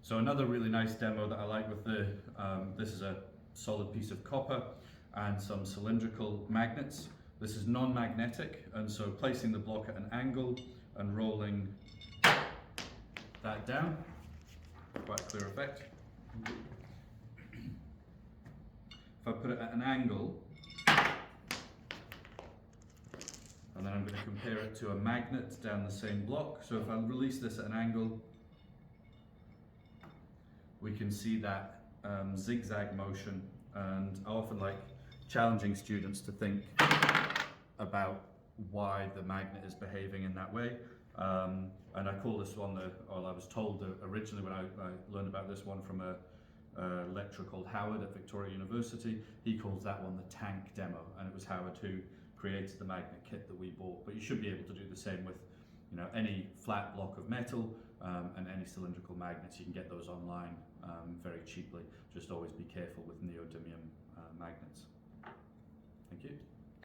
So another really nice demo that I like with this is a solid piece of copper and some cylindrical magnets. This is non-magnetic, and so placing the block at an angle and rolling that down, quite a clear effect. If I put it at an angle, and then I'm going to compare it to a magnet down the same block. So if I release this at an angle, we can see that zigzag motion, and I often like challenging students to think about why the magnet is behaving in that way. And I call this one, or I was told originally when I learned about this one from a lecturer called Howard at Victoria University, he calls that one the tank demo, and it was Howard who created the magnet kit that we bought. But you should be able to do the same with any flat block of metal and any cylindrical magnets. You can get those online very cheaply. Just always be careful with neodymium magnets.